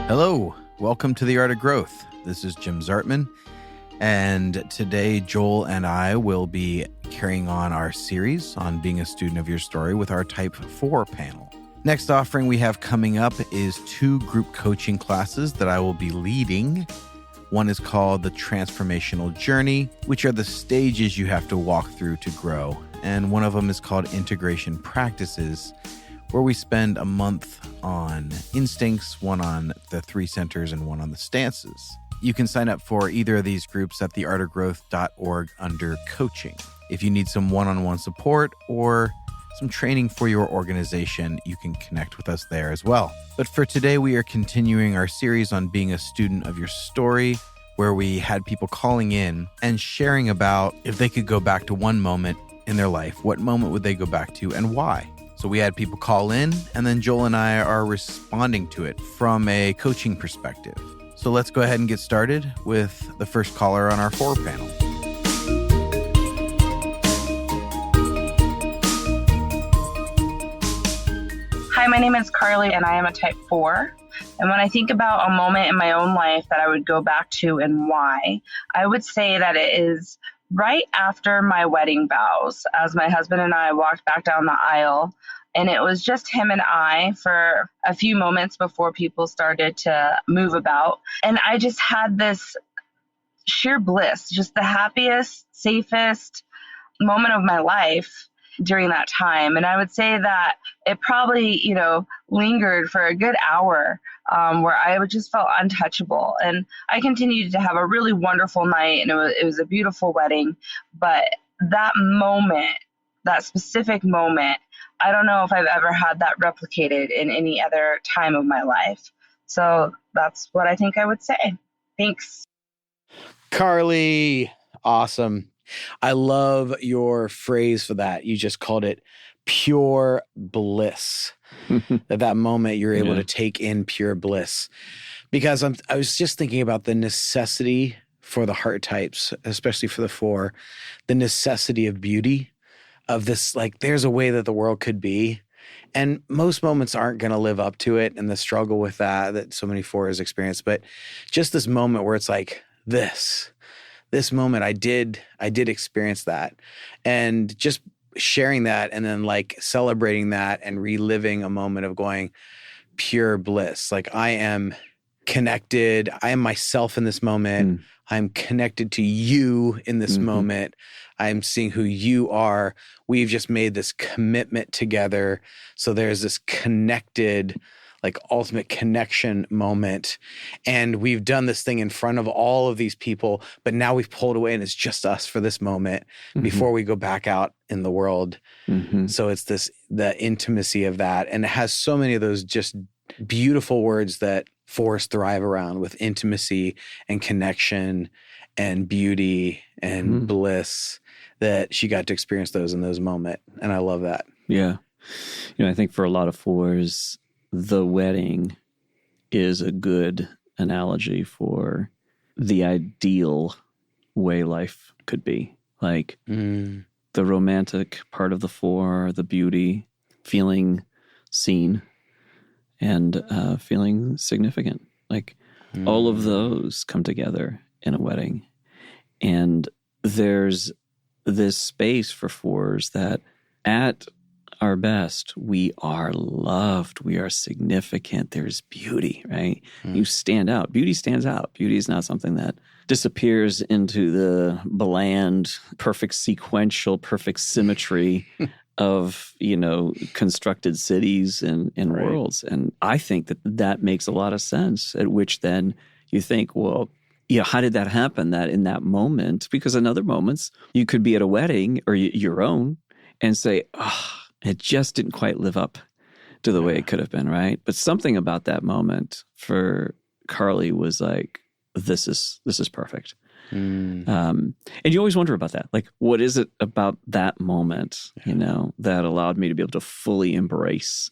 Hello, welcome to The Art of Growth. This is Jim Zartman, and today Joel and I will be carrying on our series on being a student of your story with our Type 4 panel. Next offering we have coming up is 2 group coaching classes that I will be leading. One is called The Transformational Journey, which are the stages you have to walk through to grow. And one of them is called Integration Practices, where we spend a month on instincts, one on the 3 centers, and one on the stances. You can sign up for either of these groups at theartofgrowth.org under coaching. If you need some one-on-one support or some training for your organization, you can connect with us there as well. But for today, we are continuing our series on being a student of your story, where we had people calling in and sharing about if they could go back to one moment in their life, what moment would they go back to and why? So we had people call in, and then Joel and I are responding to it from a coaching perspective. So let's go ahead and get started with the first caller on our 4 panel. Hi, my name is Carly, and I am a Type 4. And when I think about a moment in my own life that I would go back to and why, I would say that it is right after my wedding vows, as my husband and I walked back down the aisle, and it was just him and I for a few moments before people started to move about. And I just had this sheer bliss, just the happiest, safest moment of my life during that time. And I would say that it probably, lingered for a good hour where I just felt untouchable. And I continued to have a really wonderful night, and it was a beautiful wedding. But that moment, that specific moment, I don't know if I've ever had that replicated in any other time of my life. So that's what I think I would say. Thanks. Carly, awesome. I love your phrase for that. You just called it pure bliss. At that moment, you're able to take in pure bliss. Because I was just thinking about the necessity for the heart types, especially for the 4, the necessity of beauty, of this, like, there's a way that the world could be. And most moments aren't going to live up to it, and the struggle with that so many 4s experience. But just this moment where it's like, this moment, I did experience that. And just sharing that and then like celebrating that and reliving a moment of going pure bliss. Like, I am connected. I am myself in this moment. I'm connected to you in this moment. I'm seeing who you are. We've just made this commitment together. So there's this connected, like, ultimate connection moment. And we've done this thing in front of all of these people, but now we've pulled away and it's just us for this moment before we go back out in the world. So it's the intimacy of that. And it has so many of those just beautiful words that 4s thrive around, with intimacy and connection and beauty and bliss, that she got to experience those in those moments. And I love that. Yeah. I think for a lot of 4s, the wedding is a good analogy for the ideal way life could be. Like the romantic part of the 4, the beauty, feeling seen and feeling significant. Like all of those come together in a wedding. And there's this space for 4s that at our best, we are loved, we are significant, there's beauty, right? You stand out. Beauty stands out. Beauty is not something that disappears into the bland, perfect sequential, perfect symmetry of, constructed cities and worlds. And I think that makes a lot of sense, at which then you think, well, how did that happen, that in that moment? Because in other moments, you could be at a wedding or your own and say, it just didn't quite live up to the way it could have been, right? But something about that moment for Carly was like, this is perfect. And you always wonder about that. Like, what is it about that moment, that allowed me to be able to fully embrace?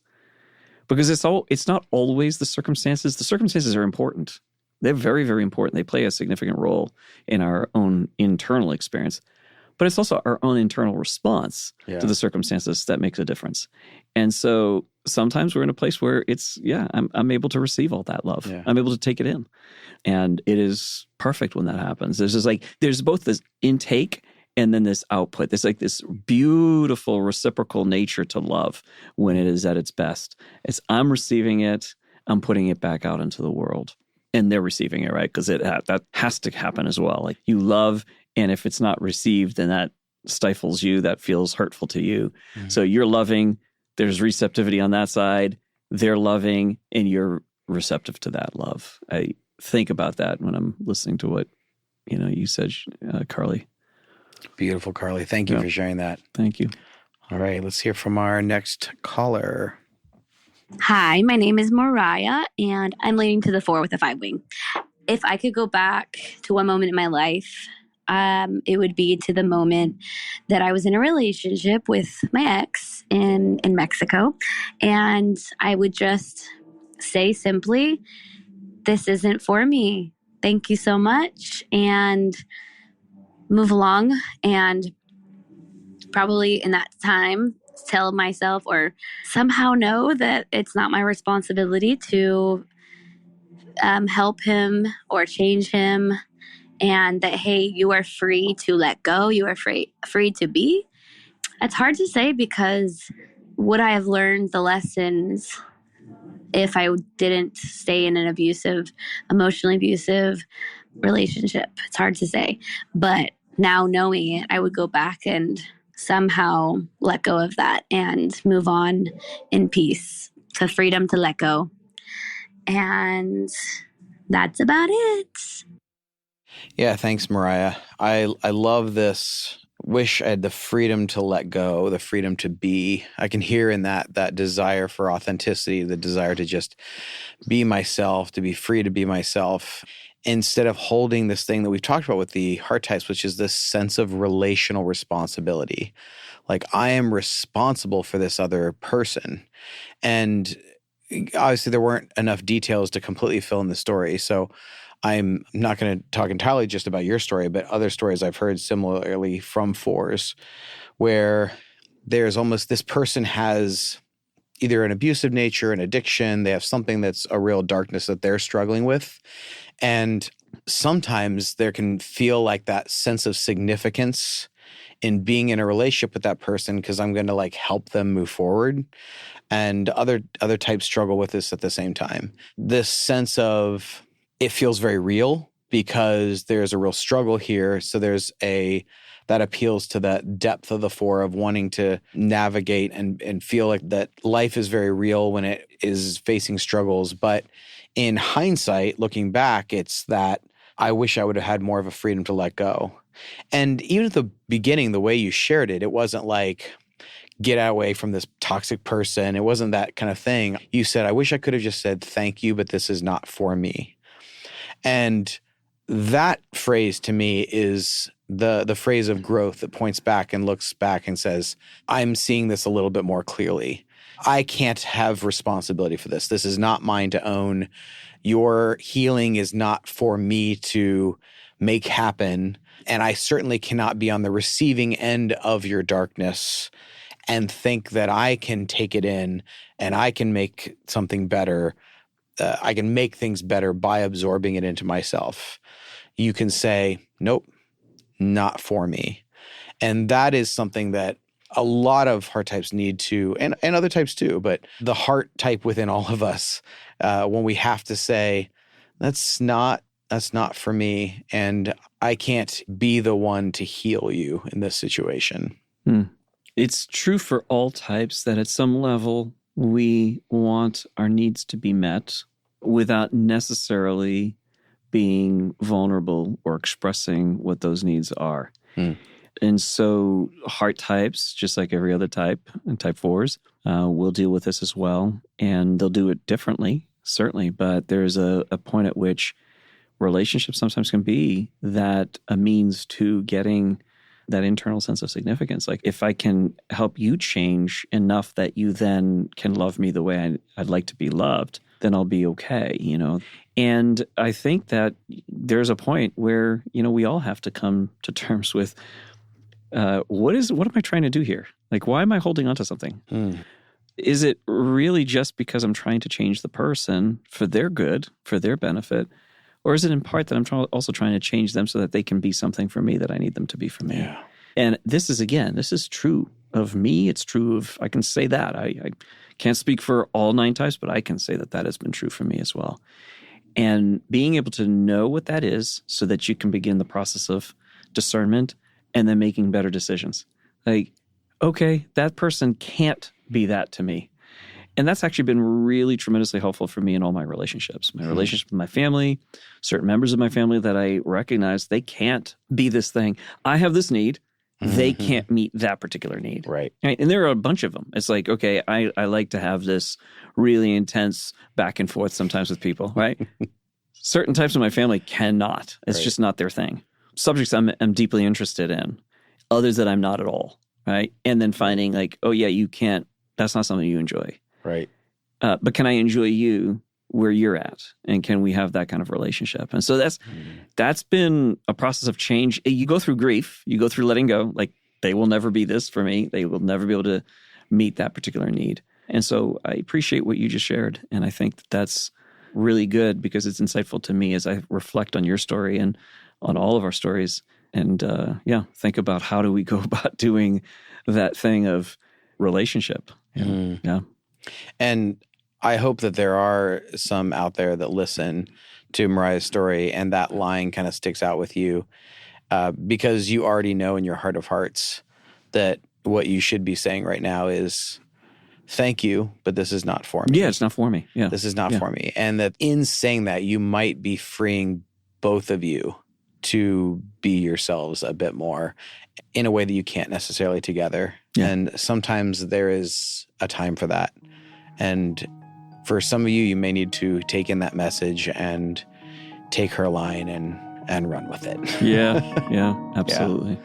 Because it's not always the circumstances. The circumstances are important. They're very, very important. They play a significant role in our own internal experience. But it's also our own internal response to the circumstances that makes a difference. And so sometimes we're in a place where I'm able to receive all that love. Yeah. I'm able to take it in. And it is perfect when that happens. There's both this intake and then this output. There's like this beautiful reciprocal nature to love when it is at its best. It's I'm receiving it, I'm putting it back out into the world. And they're receiving it, right? Because that has to happen as well. Like you love, and if it's not received, then that stifles you, that feels hurtful to you. Mm-hmm. So you're loving, there's receptivity on that side, they're loving, and you're receptive to that love. I think about that when I'm listening to what you said, Carly. Beautiful, Carly. Thank you for sharing that. Thank you. All right, let's hear from our next caller. Hi, my name is Mariah, and I'm leaning to the 4 with a 5 wing. If I could go back to one moment in my life, it would be to the moment that I was in a relationship with my ex in Mexico. And I would just say simply, this isn't for me. Thank you so much. And move along. And probably in that time, tell myself or somehow know that it's not my responsibility to help him or change him, and that, hey, you are free to let go. You are free to be. It's hard to say, because would I have learned the lessons if I didn't stay in an emotionally abusive relationship? It's hard to say. But now knowing it, I would go back and somehow let go of that and move on in peace, to freedom to let go. And that's about it. Yeah, thanks, Mariah. I love this. Wish I had the freedom to let go, the freedom to be. I can hear in that desire for authenticity, the desire to just be myself, to be free to be myself, instead of holding this thing that we've talked about with the heart types, which is this sense of relational responsibility. Like, I am responsible for this other person. And obviously there weren't enough details to completely fill in the story. So I'm not going to talk entirely just about your story, but other stories I've heard similarly from 4s, where there's almost this person has either an abusive nature, an addiction, they have something that's a real darkness that they're struggling with. And sometimes there can feel like that sense of significance in being in a relationship with that person, because I'm going to like help them move forward. And other types struggle with this at the same time. This sense of, it feels very real because there's a real struggle here. So that appeals to that depth of the 4 of wanting to navigate and feel like that life is very real when it is facing struggles. But in hindsight, looking back, it's that I wish I would have had more of a freedom to let go. And even at the beginning, the way you shared it, it wasn't like, get away from this toxic person. It wasn't that kind of thing. You said, I wish I could have just said, thank you, but this is not for me. And that phrase to me is the phrase of growth that points back and looks back and says, I'm seeing this a little bit more clearly. I can't have responsibility for this. This is not mine to own. Your healing is not for me to make happen. And I certainly cannot be on the receiving end of your darkness and think that I can take it in and I can make something better. I can make things better by absorbing it into myself. You can say, nope, not for me. And that is something that a lot of heart types need to, and other types too, but the heart type within all of us, when we have to say, that's not for me, and I can't be the one to heal you in this situation. It's true for all types that at some level we want our needs to be met without necessarily being vulnerable or expressing what those needs are. And so heart types, just like every other type, and type 4s, will deal with this as well. And they'll do it differently, certainly. But there's a point at which relationships sometimes can be that a means to getting that internal sense of significance. Like, if I can help you change enough that you then can love me the way I'd like to be loved, then I'll be okay, And I think that there's a point where, we all have to come to terms with what am I trying to do here? Like, why am I holding on to something? is it really just because I'm trying to change the person for their good, for their benefit? Or is it in part that I'm also trying to change them so that they can be something for me that I need them to be for me? Yeah. And this is true of me. It's true of, I can say that. I can't speak for all 9 types, but I can say that has been true for me as well. And being able to know what that is so that you can begin the process of discernment and then making better decisions. Like, okay, that person can't be that to me. And that's actually been really tremendously helpful for me in all my relationships. My relationship with my family, certain members of my family that I recognize they can't be this thing. I have this need. They can't meet that particular need. Right. And there are a bunch of them. It's like, okay, I like to have this really intense back and forth sometimes with people, right? Certain types of my family cannot. It's just not their thing. Subjects I'm deeply interested in, others that I'm not at all, right? And then finding like, oh yeah, you can't, that's not something you enjoy. Right. But can I enjoy you where you're at? And can we have that kind of relationship? And so that's been a process of change. You go through grief, you go through letting go, like they will never be this for me. They will never be able to meet that particular need. And so I appreciate what you just shared. And I think that's really good because it's insightful to me as I reflect on your story and on all of our stories. And think about how do we go about doing that thing of relationship. Yeah. And I hope that there are some out there that listen to Mariah's story and that line kind of sticks out with you because you already know in your heart of hearts that what you should be saying right now is, thank you, but this is not for me. Yeah, it's not for me. Yeah. This is not for me. And that in saying that, you might be freeing both of you to be yourselves a bit more in a way that you can't necessarily together. Yeah. And sometimes there is a time for that. And for some of you, you may need to take in that message and take her line and run with it. Yeah, absolutely.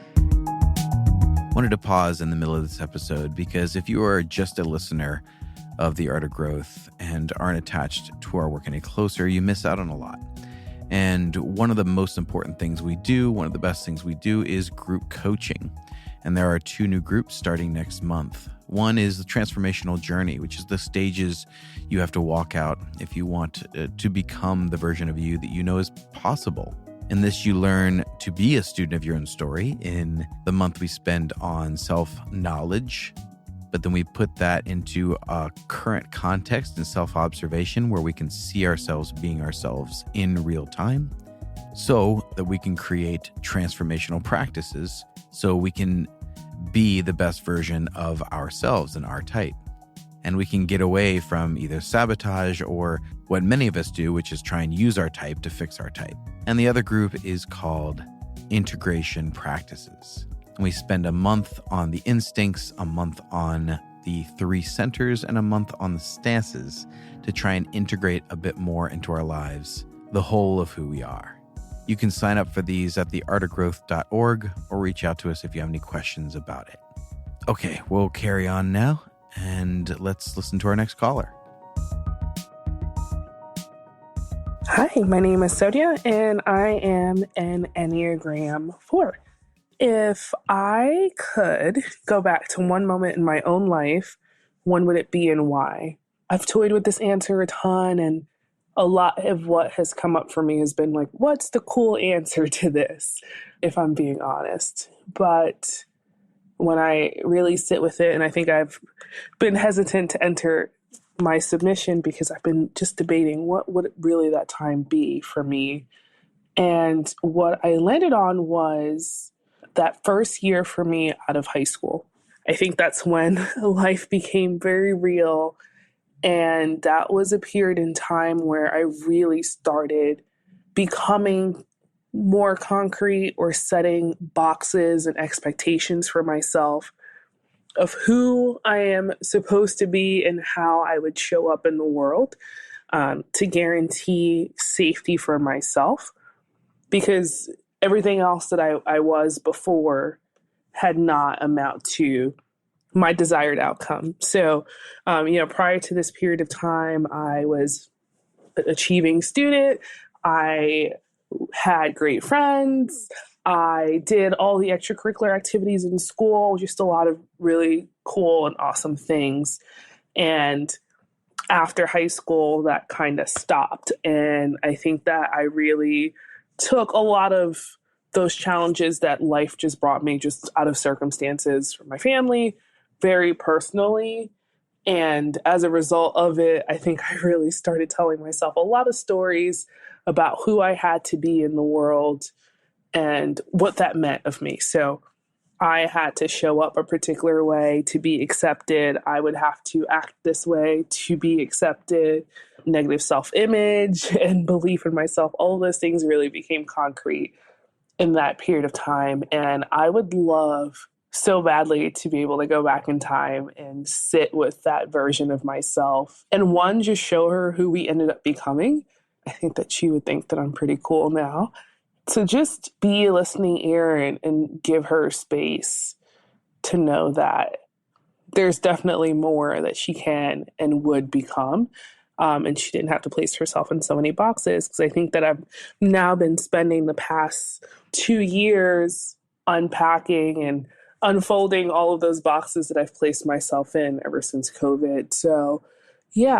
Wanted to pause in the middle of this episode because if you are just a listener of The Art of Growth and aren't attached to our work any closer, you miss out on a lot. And one of the most important things we do, one of the best things we do is group coaching. And there are 2 new groups starting next month. One is the transformational journey, which is the stages you have to walk out if you want to become the version of you that you know is possible. In this, you learn to be a student of your own story. In the month we spend on self-knowledge, but then we put that into a current context and self-observation where we can see ourselves being ourselves in real time so that we can create transformational practices so we can be the best version of ourselves and our type. And we can get away from either sabotage or what many of us do, which is try and use our type to fix our type. And the other group is called Integration Practices. And we spend a month on the instincts, a month on the 3 centers, and a month on the stances to try and integrate a bit more into our lives, the whole of who we are. You can sign up for these at theartofgrowth.org or reach out to us if you have any questions about it. Okay, we'll carry on now and let's listen to our next caller. Hi, my name is Sodia and I am an Enneagram 4. If I could go back to one moment in my own life, when would it be and why? I've toyed with this answer a ton, and a lot of what has come up for me has been like, what's the cool answer to this, if I'm being honest? But when I really sit with it, and I think I've been hesitant to enter my submission because I've been just debating what would really that time be for me. And what I landed on was that first year for me out of high school. I think that's when life became very real. And that was a period in time where I really started becoming more concrete or setting boxes and expectations for myself of who I am supposed to be and how I would show up in the world to guarantee safety for myself. Because everything else that I was before had not amount to my desired outcome. So, prior to this period of time, I was an achieving student. I had great friends. I did all the extracurricular activities in school, just a lot of really cool and awesome things. And after high school, that kind of stopped. And I think that I really took a lot of those challenges that life just brought me just out of circumstances from my family, very personally. And as a result of it, I think I really started telling myself a lot of stories about who I had to be in the world and what that meant of me. So I had to show up a particular way to be accepted. I would have to act this way to be accepted. Negative self-image and belief in myself, all of those things really became concrete in that period of time. And I would love so badly to be able to go back in time and sit with that version of myself. And one, just show her who we ended up becoming. I think that she would think that I'm pretty cool now. To just be a listening ear and give her space to know that there's definitely more that she can and would become. And she didn't have to place herself in so many boxes, because I think that I've now been spending the past 2 years unpacking and unfolding all of those boxes that I've placed myself in ever since COVID. So yeah,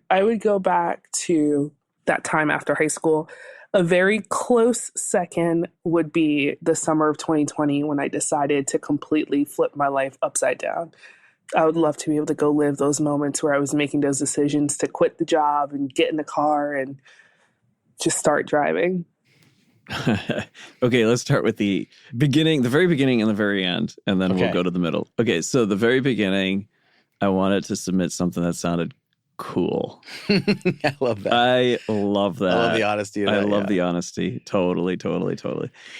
I would go back to that time after high school. A very close second would be the summer of 2020, when I decided to completely flip my life upside down. I would love to be able to go live those moments where I was making those decisions to quit the job and get in the car and just start driving. Okay, let's start with the beginning, the very beginning and the very end, and then we'll go to the middle. Okay, so the very beginning, I wanted to submit something that sounded cool. I love that. I love that. I love the honesty of that. I love the honesty. Totally.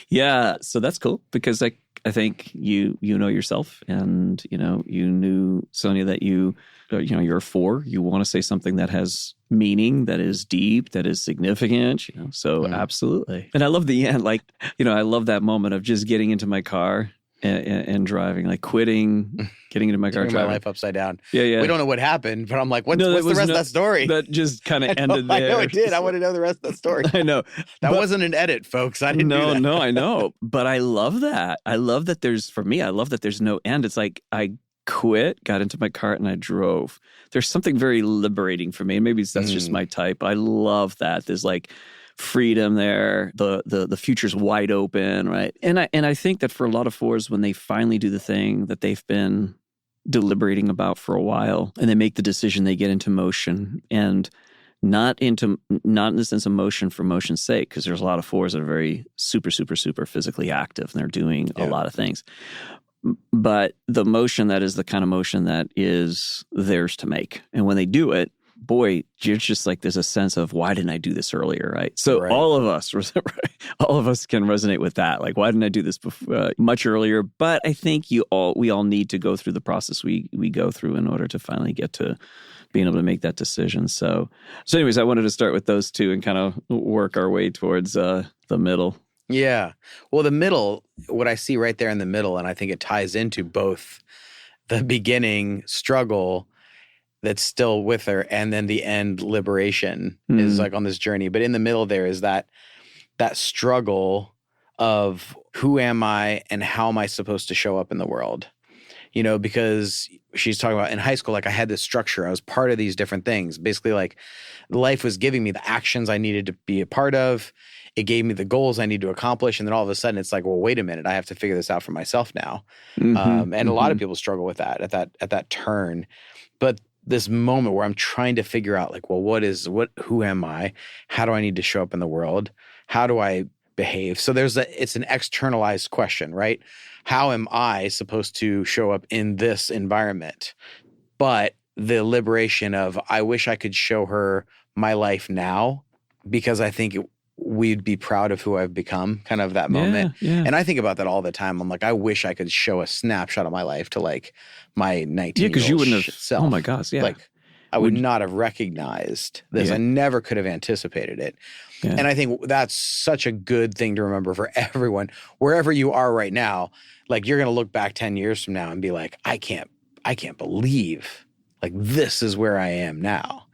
Yeah, so that's cool, because I think you know yourself, and you knew, Sonia, that you're a 4. You want to say something that has meaning, that is deep, that is significant. So absolutely. And I love the end. Like, I love that moment of just getting into my car and driving, like quitting, getting into my car, driving. My life upside down. Yeah. We don't know what happened, but I'm like, what's the rest of that story? That just kind of ended there. I know it did. I want to know the rest of that story. I know. That wasn't an edit, folks. I didn't do that. No, I know. But I love that. I love that there's no end. It's like I quit, got into my car, and I drove. There's something very liberating for me. And maybe that's just my type. I love that. There's like freedom there. The future's wide open, right? And I think that for a lot of 4s, when they finally do the thing that they've been deliberating about for a while, and they make the decision, they get into motion, and not in the sense of motion for motion's sake, because there's a lot of 4s that are very super, super, super physically active, and they're doing a lot of things. But the motion that is the kind of motion that is theirs to make. And when they do it, boy, you're just like, there's a sense of, why didn't I do this earlier, right? So all of us can resonate with that. Like, why didn't I do this before, much earlier? But I think we all need to go through the process we go through in order to finally get to being able to make that decision. So anyways, I wanted to start with those two and kind of work our way towards the middle. Yeah. Well, the middle, what I see right there in the middle, and I think it ties into both the beginning struggle that's still with her, and then the end liberation is like on this journey. But in the middle there is that struggle of, who am I and how am I supposed to show up in the world? Because she's talking about in high school, like, I had this structure. I was part of these different things. Basically, like, life was giving me the actions I needed to be a part of. It gave me the goals I need to accomplish. And then all of a sudden it's like, well, wait a minute, I have to figure this out for myself now. And a lot of people struggle with that at that turn. But this moment where I'm trying to figure out, like, well, who am I? How do I need to show up in the world? How do I behave? So it's an externalized question, right? How am I supposed to show up in this environment? But the liberation of, I wish I could show her my life now, because I think we'd be proud of who I've become, kind of that moment. Yeah. And I think about that all the time. I'm like, I wish I could show a snapshot of my life to, like, my 19-year-old because you wouldn't have self. Oh my gosh, yeah. Like, I would not have recognized this. I never could have anticipated it. Yeah. And I think that's such a good thing to remember for everyone, wherever you are right now. Like, you're going to look back 10 years from now and be like, I can't believe, like, this is where I am now.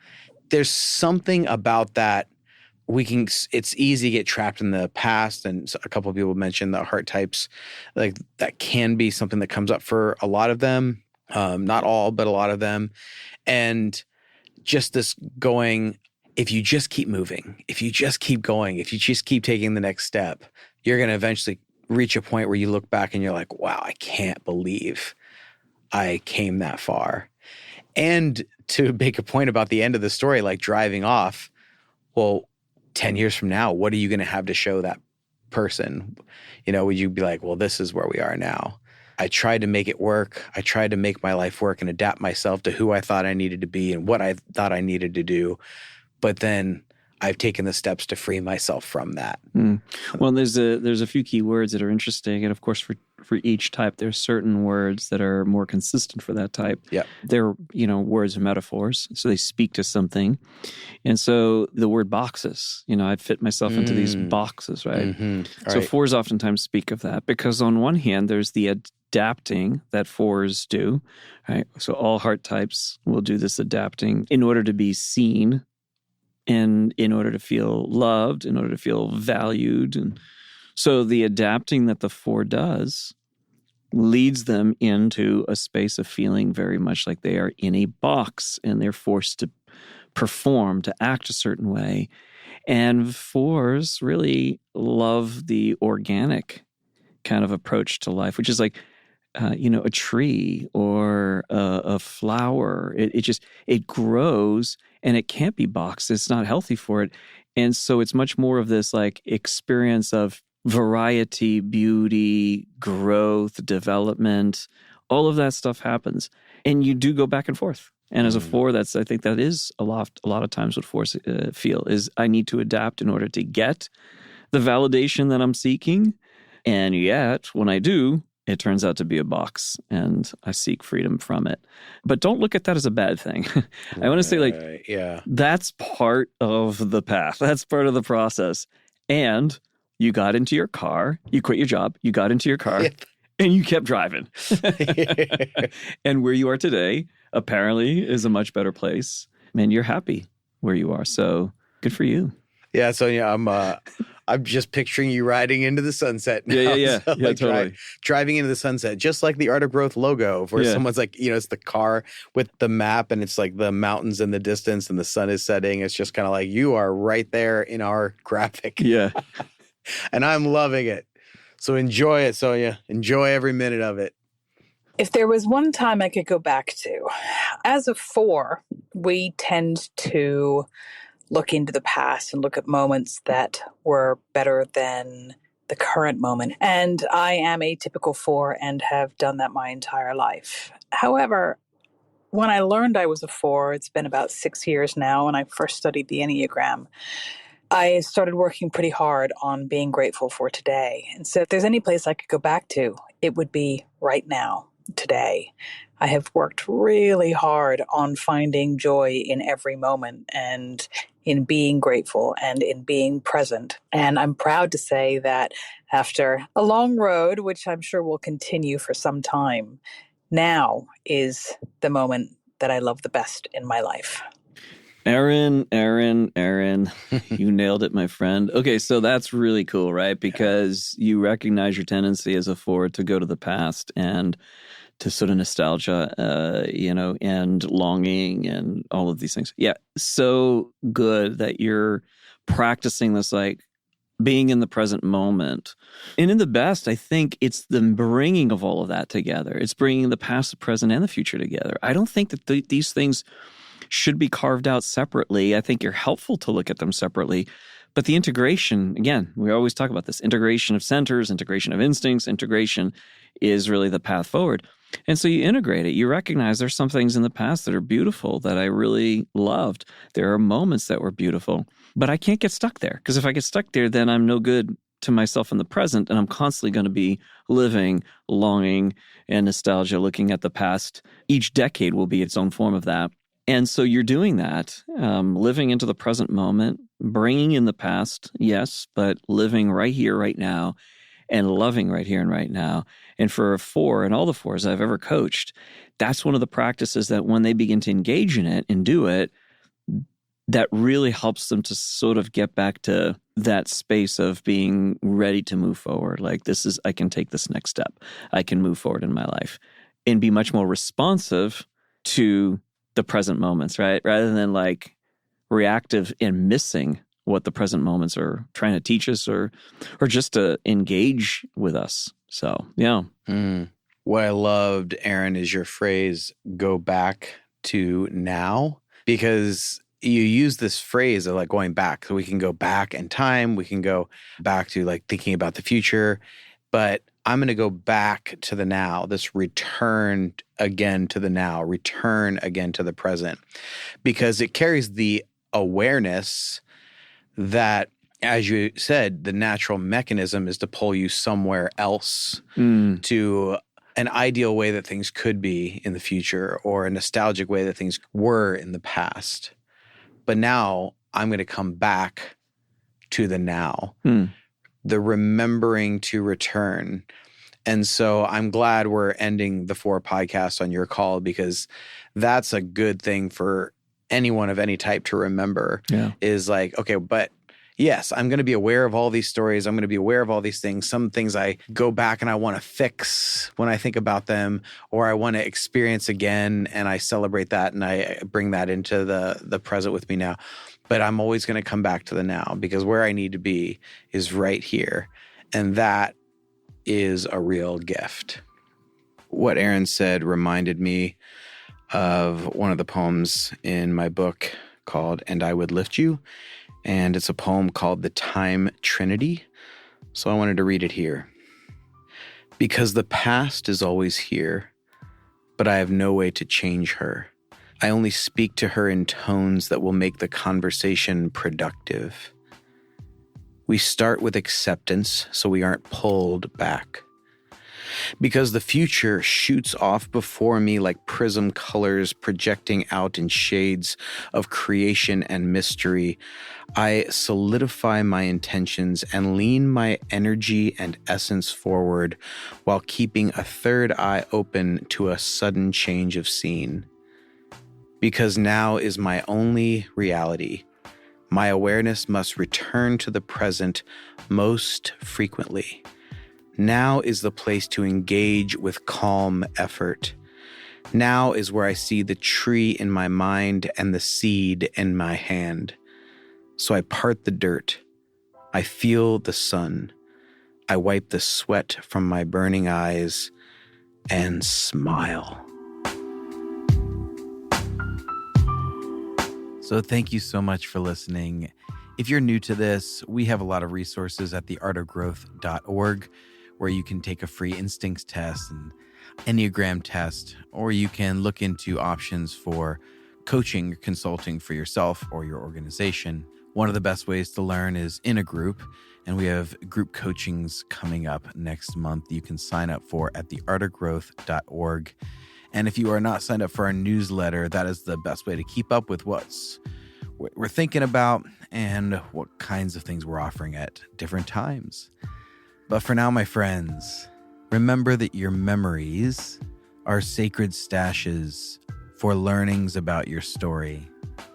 There's something about that. It's easy to get trapped in the past. And a couple of people mentioned the heart types, like, that can be something that comes up for a lot of them. Not all, but a lot of them. And just this going, if you just keep moving, if you just keep going, if you just keep taking the next step, you're going to eventually reach a point where you look back and you're like, wow, I can't believe I came that far. And to make a point about the end of the story, like driving off, well, 10 years from now, what are you going to have to show that person? You know, would you be like, well, this is where we are now. I tried to make it work. I tried to make my life work and adapt myself to who I thought I needed to be and what I thought I needed to do. But then I've taken the steps to free myself from that. Well, there's a few key words that are interesting. And of course, for each type, there's certain words that are more consistent for that type. Yeah. They're, words and metaphors. So they speak to something. And so the word boxes, I'd fit myself into these boxes, right? Mm-hmm. So Right. fours oftentimes speak of that because on one hand, there's the adapting that fours do, right? So all heart types will do this adapting in order to be seen and in order to feel loved, in order to feel valued. And so the adapting that the four does leads them into a space of feeling very much like they are in a box and they're forced to perform, to act a certain way. And fours really love the organic kind of approach to life, which is like, a tree or a flower. It grows and it can't be boxed. It's not healthy for it. And so it's much more of this like experience of variety, beauty, growth, development. All of that stuff happens. And you do go back and forth. And as a four, I think that is a lot of times what fours feel is I need to adapt in order to get the validation that I'm seeking. And yet, when I do, it turns out to be a box and I seek freedom from it. But don't look at that as a bad thing. I want to say that's part of the path. That's part of the process. And you got into your car, you quit your job, you got into your car and you kept driving. And where you are today apparently is a much better place. And you're happy where you are. So good for you. Yeah, so I'm just picturing you riding into the sunset now. Yeah. So, like, Totally. Driving into the sunset, just like the Art of Growth logo, where someone's like, it's the car with the map and it's like the mountains in the distance and the sun is setting. It's just kind of like you are right there in our graphic. Yeah. And I'm loving it. So enjoy it, Sonia. Enjoy every minute of it. If there was one time I could go back to, as a four, we tend to look into the past and look at moments that were better than the current moment. And I am a typical four and have done that my entire life. However, when I learned I was a four, it's been about 6 years now, and I first studied the Enneagram, I started working pretty hard on being grateful for today. And so if there's any place I could go back to, it would be right now, today. I have worked really hard on finding joy in every moment and in being grateful and in being present. And I'm proud to say that after a long road, which I'm sure will continue for some time, now is the moment that I love the best in my life. Aaron, you nailed it, my friend. Okay, so that's really cool, right? Because you recognize your tendency as a four to go to the past and to sort of nostalgia, and longing and all of these things. Yeah, so good that you're practicing this, like being in the present moment. And in the best, I think it's the bringing of all of that together. It's bringing the past, the present, and the future together. I don't think that these things should be carved out separately. I think you're helpful to look at them separately. But the integration, again, we always talk about this integration of centers, integration of instincts, integration is really the path forward. And so you integrate it. You recognize there's some things in the past that are beautiful that I really loved. There are moments that were beautiful, but I can't get stuck there because if I get stuck there, then I'm no good to myself in the present, and I'm constantly going to be living, longing, and nostalgia, looking at the past. Each decade will be its own form of that. And so you're doing that, living into the present moment, bringing in the past, yes, but living right here, right now, and loving right here and right now. And for a four, and all the fours I've ever coached, that's one of the practices that when they begin to engage in it and do it, that really helps them to sort of get back to that space of being ready to move forward. Like I can take this next step. I can move forward in my life and be much more responsive to the present moments, right? Rather than like reactive in missing what the present moments are trying to teach us or just to engage with us. So, yeah. What I loved, Aaron, is your phrase, go back to now, because you use this phrase of like going back. So we can go back in time. We can go back to like thinking about the future, but I'm going to go back to the now, this return again to the now, return again to the present, because it carries the awareness that, as you said, the natural mechanism is to pull you somewhere else to an ideal way that things could be in the future or a nostalgic way that things were in the past. But now I'm going to come back to the now, the remembering to return. And so I'm glad we're ending the 4 podcasts on your call, because that's a good thing for anyone of any type to remember is like, okay, but yes, I'm going to be aware of all these stories. I'm going to be aware of all these things. Some things I go back and I want to fix when I think about them, or I want to experience again, and I celebrate that and I bring that into the present with me now. But I'm always going to come back to the now, because where I need to be is right here. And that is a real gift. What Aaron said reminded me of one of the poems in my book called "And I Would Lift You." And it's a poem called "The Time Trinity." So I wanted to read it here. Because the past is always here, but I have no way to change her. I only speak to her in tones that will make the conversation productive. We start with acceptance so we aren't pulled back. Because the future shoots off before me like prism colors projecting out in shades of creation and mystery, I solidify my intentions and lean my energy and essence forward while keeping a third eye open to a sudden change of scene. Because now is my only reality. My awareness must return to the present most frequently. Now is the place to engage with calm effort. Now is where I see the tree in my mind and the seed in my hand. So I part the dirt. I feel the sun. I wipe the sweat from my burning eyes and smile. So thank you so much for listening. If you're new to this, we have a lot of resources at theartofgrowth.org, where you can take a free instincts test and Enneagram test, or you can look into options for coaching or consulting for yourself or your organization. One of the best ways to learn is in a group, and we have group coachings coming up next month. You can sign up for at theartofgrowth.org. And if you are not signed up for our newsletter, that is the best way to keep up with what we're thinking about and what kinds of things we're offering at different times. But for now, my friends, remember that your memories are sacred stashes for learnings about your story.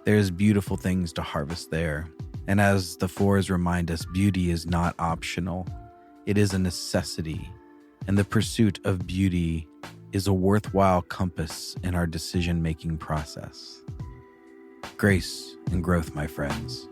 There's beautiful things to harvest there. And as the 4s remind us, beauty is not optional. It is a necessity. And the pursuit of beauty is a worthwhile compass in our decision-making process. Grace and growth, my friends.